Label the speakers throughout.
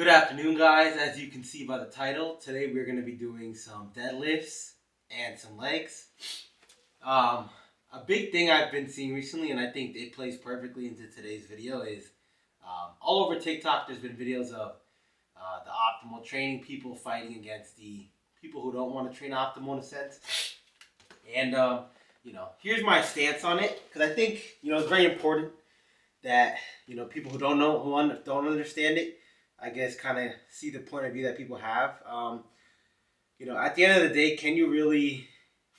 Speaker 1: Good afternoon, guys. As you can see by the title, today we're going to be doing some deadlifts and some legs. A big thing I've been seeing recently, and I think it plays perfectly into today's video, is all over TikTok there's been videos of the optimal training people fighting against the people who don't want to train optimal in a sense. And, here's my stance on it, because I think, it's very important that, people who don't know, who don't understand it, I guess, kind of see the point of view that people have. At the end of the day, can you really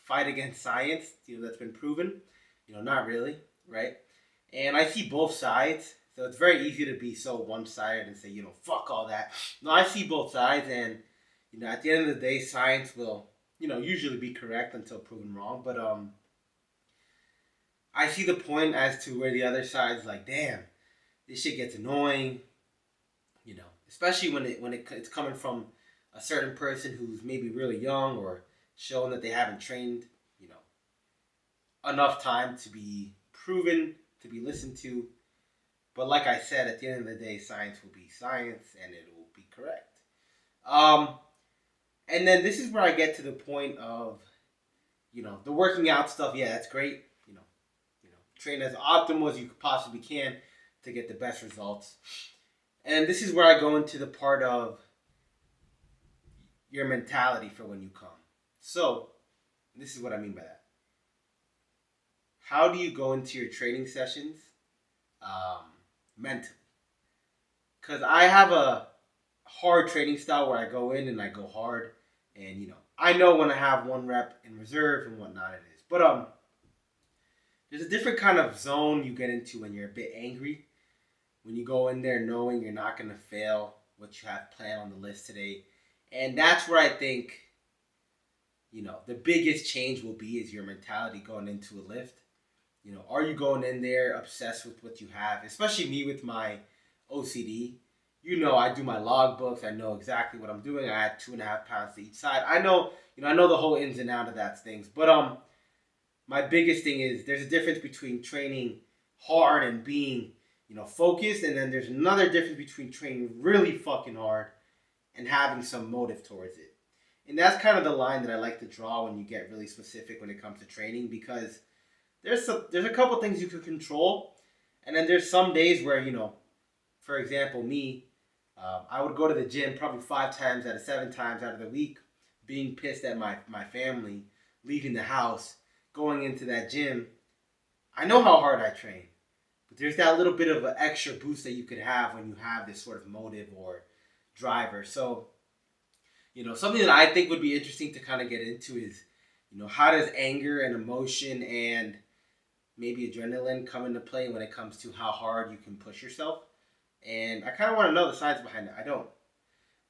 Speaker 1: fight against science? That's been proven. Not really, right? And I see both sides, so it's very easy to be so one-sided and say, fuck all that. No, I see both sides, and at the end of the day, science will, usually be correct until proven wrong. But I see the point as to where the other side's like, damn, this shit gets annoying. Especially when it's coming from a certain person who's maybe really young or showing that they haven't trained, enough time to be proven, to be listened to. But like I said, at the end of the day, science will be science and it will be correct. And then this is where I get to the point of, the working out stuff. Yeah, that's great. Train as optimal as you possibly can to get the best results. And this is where I go into the part of your mentality for when you come. So, this is what I mean by that. How do you go into your training sessions mentally? Because I have a hard training style where I go in and I go hard. And, I know when I have one rep in reserve and whatnot it is. But there's a different kind of zone you get into when you're a bit angry. When you go in there knowing you're not going to fail what you have planned on the list today. And that's where I think, the biggest change will be is your mentality going into a lift. Are you going in there obsessed with what you have? Especially me with my OCD. I do my log books. I know exactly what I'm doing. I add 2.5 pounds to each side. I know the whole ins and outs of that things. But my biggest thing is there's a difference between training hard and being focused, and then there's another difference between training really fucking hard and having some motive towards it. And that's kind of the line that I like to draw when you get really specific when it comes to training, because there's a couple things you can control, and then there's some days where, for example, me, I would go to the gym probably 5 times out of 7 times out of the week, being pissed at my family, leaving the house, going into that gym. I know how hard I train. But there's that little bit of an extra boost that you could have when you have this sort of motive or driver. So, something that I think would be interesting to kind of get into is, how does anger and emotion and maybe adrenaline come into play when it comes to how hard you can push yourself? And I kind of want to know the science behind it. I don't.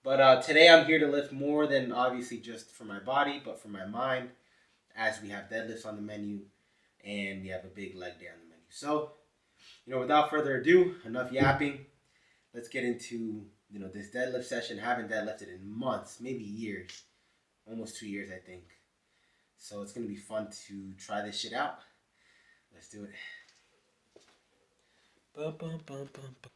Speaker 1: But today I'm here to lift more than obviously just for my body, but for my mind, as we have deadlifts on the menu and we have a big leg day on the menu. So, without further ado, enough yapping. Let's get into, this deadlift session. Haven't deadlifted in months, maybe years. Almost 2 years, I think. So it's going to be fun to try this shit out. Let's do it. Bum, bum, bum, bum, bum.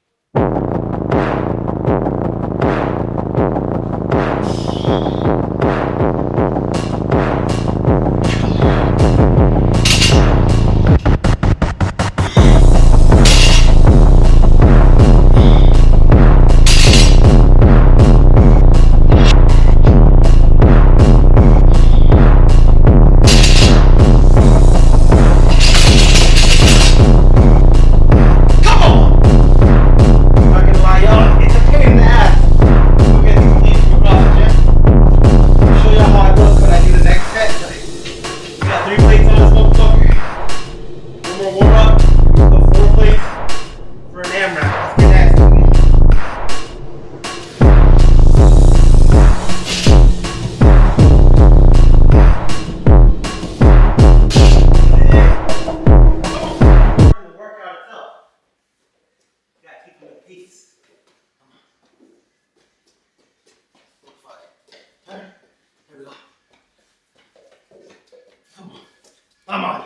Speaker 1: I'm on.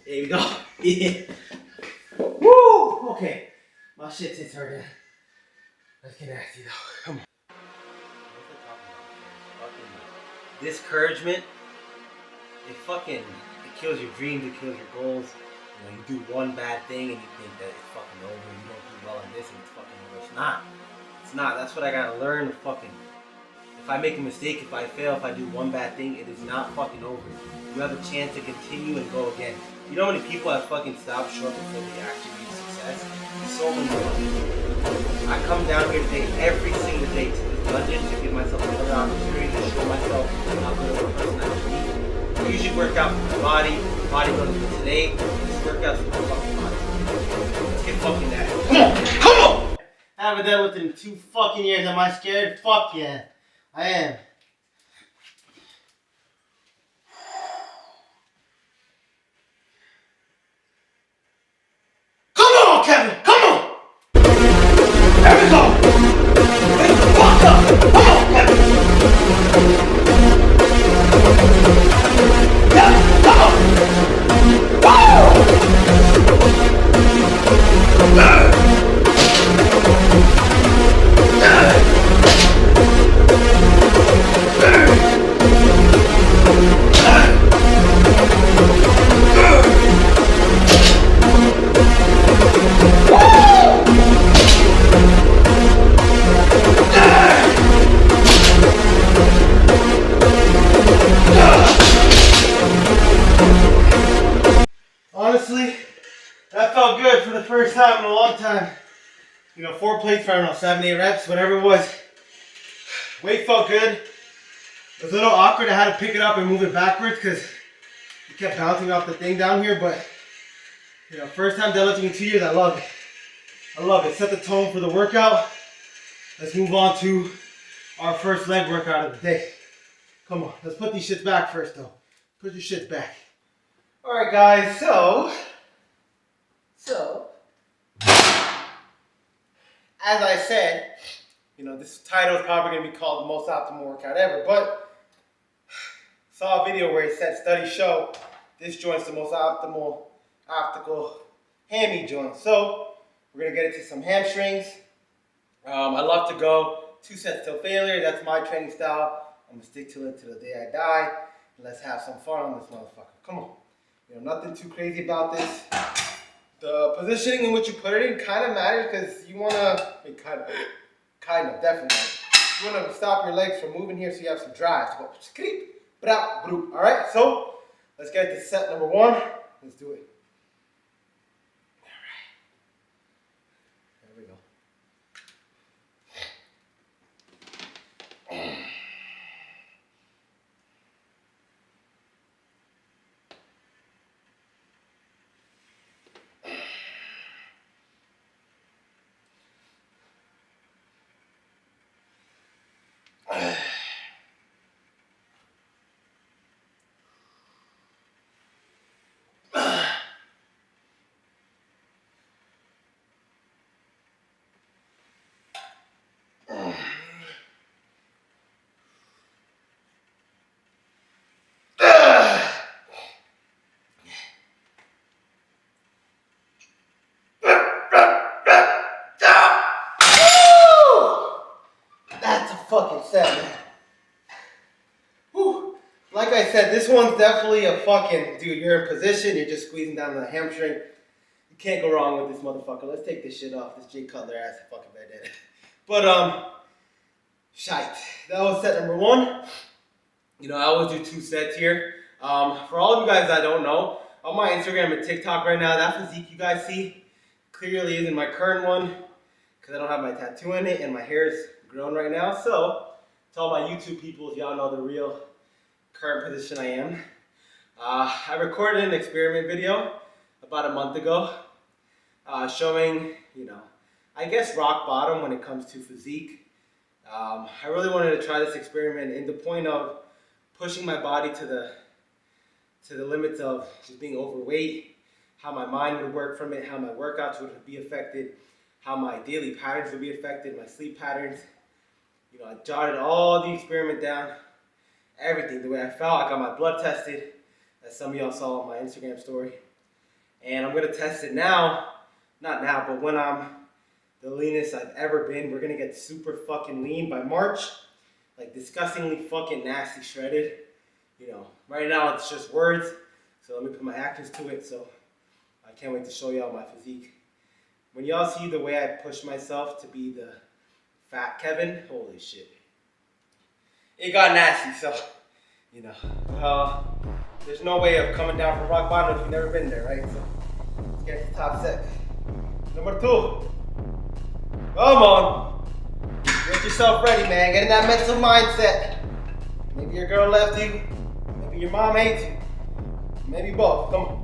Speaker 1: There we go. Yeah. Woo! Okay. My shit is hurting. Let's get nasty though. Come on. discouragement, it kills your dreams, it kills your goals. You know, you do one bad thing and you think that it's fucking over. You don't do well in this and it's fucking over. It's not. It's not. That's what I gotta learn. If I make a mistake, if I fail, if I do one bad thing, it is not fucking over. You have a chance to continue and go again. You know how many people have fucking stopped short before they actually reach success? So many people. I come down here today every single day to this dungeon to give myself another opportunity to show myself how good of a person I can be. I usually work out for my body goes for today. This workout's for my fucking body. Let's get fucking at it. Come on! I haven't deadlifted in 2 fucking years. Am I scared? Fuck yeah. I am. Come on, Kevin! Come on! There we go! Wake the fuck up! Come on, Kevin! Yeah, come on! Woo! Honestly, that felt good for the first time in a long time. You know, 4 plates for, I don't know, 7, 8 reps, whatever it was. Weight felt good. It was a little awkward. I had to pick it up and move it backwards because it kept bouncing off the thing down here. But, you know, first time deadlifting in 2 years, I love it. I love it. Set the tone for the workout. Let's move on to our first leg workout of the day. Come on, let's put these shits back first though. Put your shits back. Alright guys, so as I said, you know, this title is probably going to be called the most optimal workout ever, but saw a video where it said studies show this joint's the most optimal optical hammy joint. So we're going to get into some hamstrings. I love to go 2 sets till failure. That's my training style. I'm going to stick to it till the day I die. Let's have some fun on this motherfucker. Come on. You know, nothing too crazy about this. The positioning in which you put it in kind of matters because you want to, kind of, definitely. You want to stop your legs from moving here so you have some drive to go, skreep, brap, broop. All right, so let's get to set number 1. Let's do it. All right. There we go. Fucking set, man. Whew. Like I said, this one's definitely a fucking, dude, you're in position, you're just squeezing down the hamstring. You can't go wrong with this motherfucker. Let's take this shit off. This Jay Cutler ass fucking bandana. But, shite. That was set number 1. You know, I always do 2 sets here. For all of you guys that don't know, on my Instagram and TikTok right now, that physique you guys see clearly isn't my current one because I don't have my tattoo in it and my hair is grown right now. So to all my YouTube people, y'all know the real current position I am. I recorded an experiment video about a month ago showing, you know, I guess rock bottom when it comes to physique. I really wanted to try this experiment in the point of pushing my body to the limits of just being overweight, how my mind would work from it, how my workouts would be affected, how my daily patterns would be affected, my sleep patterns. You know, I jotted all the experiment down, everything, the way I felt. I got my blood tested, as some of y'all saw on my Instagram story. And I'm gonna test it now, not now, but when I'm the leanest I've ever been. We're gonna get super fucking lean by March. like disgustingly fucking nasty shredded. You know, right now it's just words. So let me put my actions to it. So I can't wait to show y'all my physique. When y'all see the way I push myself to be the fat Kevin, holy shit. It got nasty, so, you know. There's no way of coming down from rock bottom if you've never been there, right? So let's get to the top set. Number 2. Come on. Get yourself ready, man. Get in that mental mindset. Maybe your girl left you. Maybe your mom hates you. Maybe both. Come on.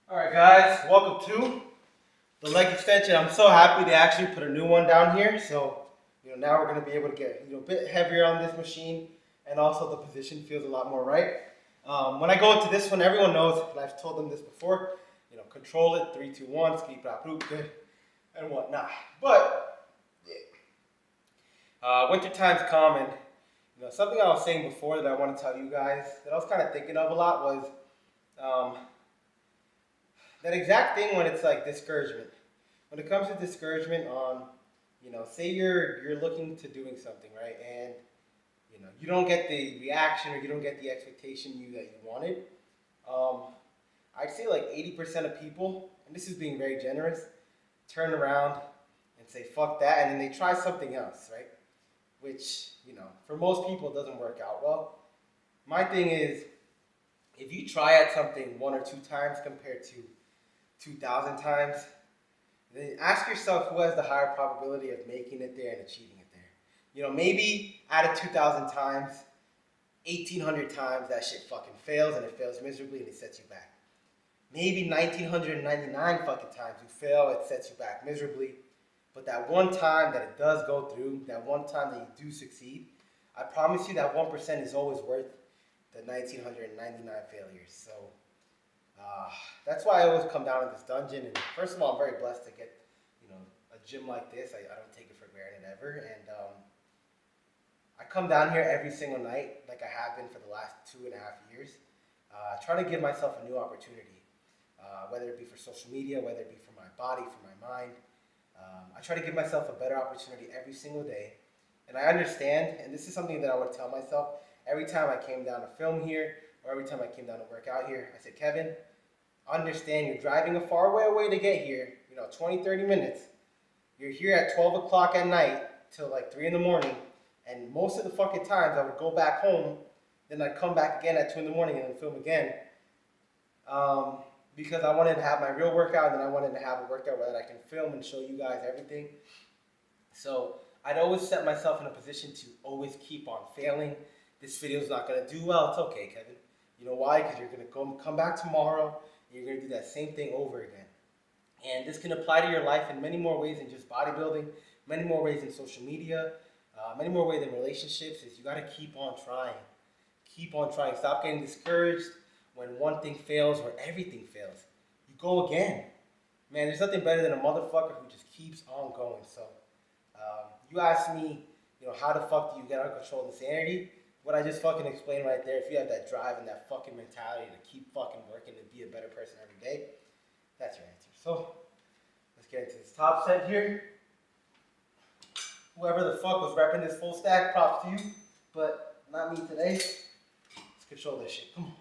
Speaker 1: Alright guys, welcome to the leg extension. I'm so happy they actually put a new one down here. So, you know, now we're going to be able to get, you know, a bit heavier on this machine, and also the position feels a lot more right. When I go into this one, everyone knows, and I've told them this before, you know, control it, 3, 2, 1, skip, blah, blah, good, and whatnot. But, yeah. Winter time's common. You know, something I was saying before that I want to tell you guys that I was kind of thinking of a lot was, that exact thing when it's like discouragement. When it comes to discouragement on, you know, say you're looking to doing something, right? And, you know, you don't get the reaction or you don't get the expectation that you wanted. I'd say like 80% of people, and this is being very generous, turn around and say, fuck that, and then they try something else, right? Which, you know, for most people doesn't work out well. My thing is, if you try at something 1 or 2 times compared to 2,000 times, then ask yourself who has the higher probability of making it there and achieving it there. You know, maybe out of 2,000 times, 1,800 times that shit fucking fails, and it fails miserably and it sets you back. Maybe 1,999 fucking times you fail, it sets you back miserably. But that one time that it does go through, that one time that you do succeed, I promise you that 1% is always worth the 1,999 failures. So that's why I always come down to this dungeon. And first of all, I'm very blessed to get, you know, a gym like this. I don't take it for granted ever. And I come down here every single night, like I have been for the last 2.5 years, trying to give myself a new opportunity, whether it be for social media, whether it be for my body, for my mind. I try to give myself a better opportunity every single day. And I understand, and this is something that I would tell myself every time I came down to film here, or every time I came down to work out here. I said, Kevin, understand you're driving a far way away to get here, you know, 20, 30 minutes. You're here at 12 o'clock at night till like 3 in the morning. And most of the fucking times I would go back home, then I'd come back again at 2 in the morning and then film again. Because I wanted to have my real workout, and then I wanted to have a workout where I can film and show you guys everything. So I'd always set myself in a position to always keep on failing. This video's not going to do well. It's okay, Kevin. You know why? Because you're going to come back tomorrow, and you're going to do that same thing over again. And this can apply to your life in many more ways than just bodybuilding, many more ways in social media, many more ways in relationships. Is you got to keep on trying. Keep on trying. Stop getting discouraged when one thing fails or everything fails. You go again. Man, there's nothing better than a motherfucker who just keeps on going. So you ask me, you know, how the fuck do you get uncontrolled insanity? What I just fucking explained right there, if you have that drive and that fucking mentality to keep fucking working and be a better person every day, that's your answer. So, let's get into this top set here. Whoever the fuck was repping this full stack, props to you, but not me today. Let's control this shit. Come on.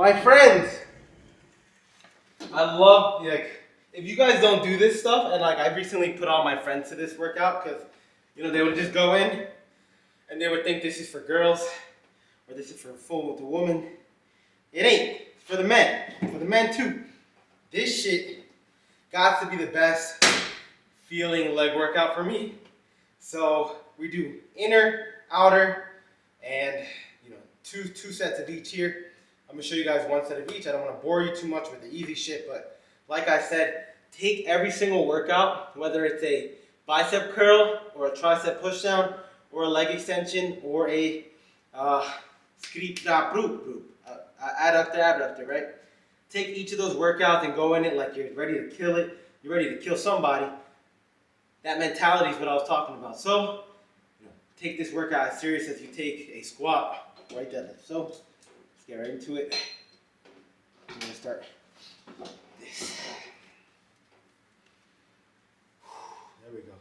Speaker 1: My friends, I love, like, if you guys don't do this stuff, and like I recently put all my friends to this workout because, they would just go in and they would think this is for girls or this is for a full the woman. It ain't. It's for the men. For the men too. This shit got to be the best feeling leg workout for me. So we do inner, outer, and two sets of each here. I'm gonna show you guys one set of each. I don't want to bore you too much with the easy shit, but like I said, take every single workout, whether it's a bicep curl or a tricep pushdown or a leg extension or a adductor, abductor, right? Take each of those workouts and go in it like you're ready to kill it. You're ready to kill somebody. That mentality is what I was talking about. So, take this workout as serious as you take a squat or a deadlift. So, let's get right into it. I'm gonna start this. There we go.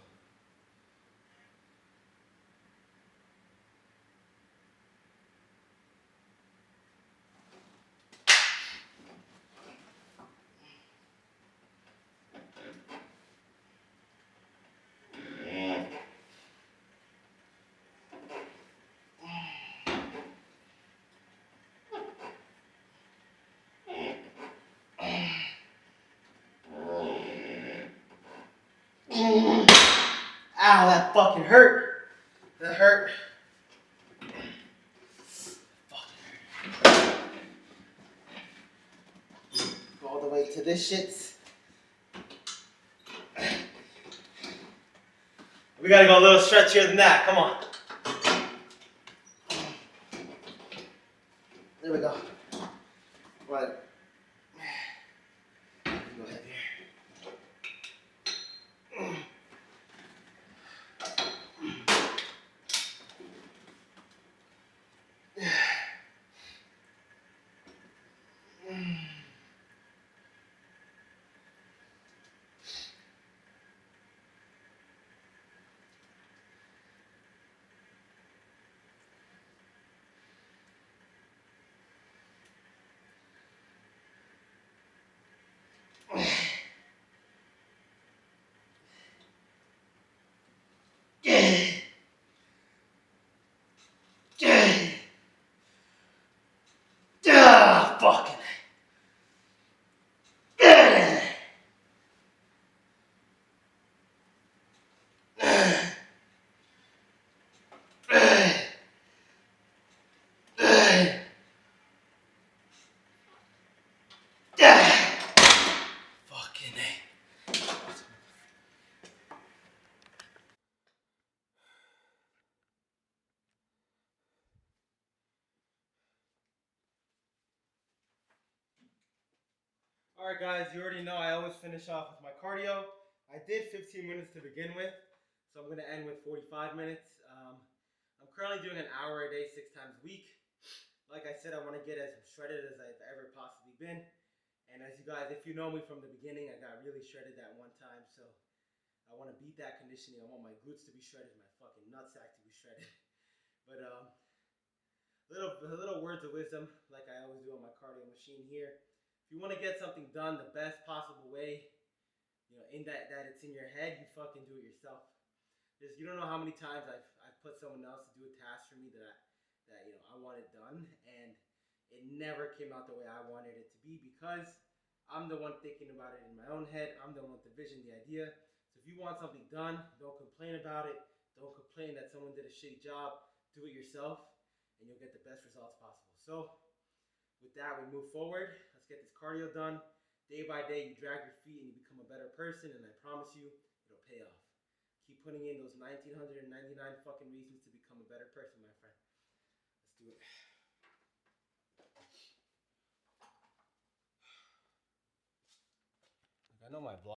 Speaker 1: Ow, that fucking hurt. That hurt. Go all the way to this shit. We gotta go a little stretchier than that. Come on. There we go. Right. Go ahead here. Fucking. Fucking A. Alright guys, you already know I always finish off with my cardio. I did 15 minutes to begin with, so I'm going to end with 45 minutes. I'm currently doing an hour a day, 6 times a week. Like I said, I want to get as shredded as I've ever possibly been. And as you guys, if you know me from the beginning, I got really shredded that one time, so I want to beat that conditioning. I want my glutes to be shredded, my fucking nutsack to be shredded. But little words of wisdom, like I always do on my cardio machine here. If you want to get something done the best possible way, in that it's in your head, you fucking do it yourself. You don't know how many times I've put someone else to do a task for me that I wanted done, and it never came out the way I wanted it to be because I'm the one thinking about it in my own head. I'm the one with the vision, the idea. So if you want something done, don't complain about it. Don't complain that someone did a shitty job. Do it yourself, and you'll get the best results possible. So with that, we move forward. Let's get this cardio done. Day by day, you drag your feet and you become a better person, and I promise you, it'll pay off. Keep putting in those 1,999 fucking reasons to become a better person, my friend. Let's do it. I know my vlog.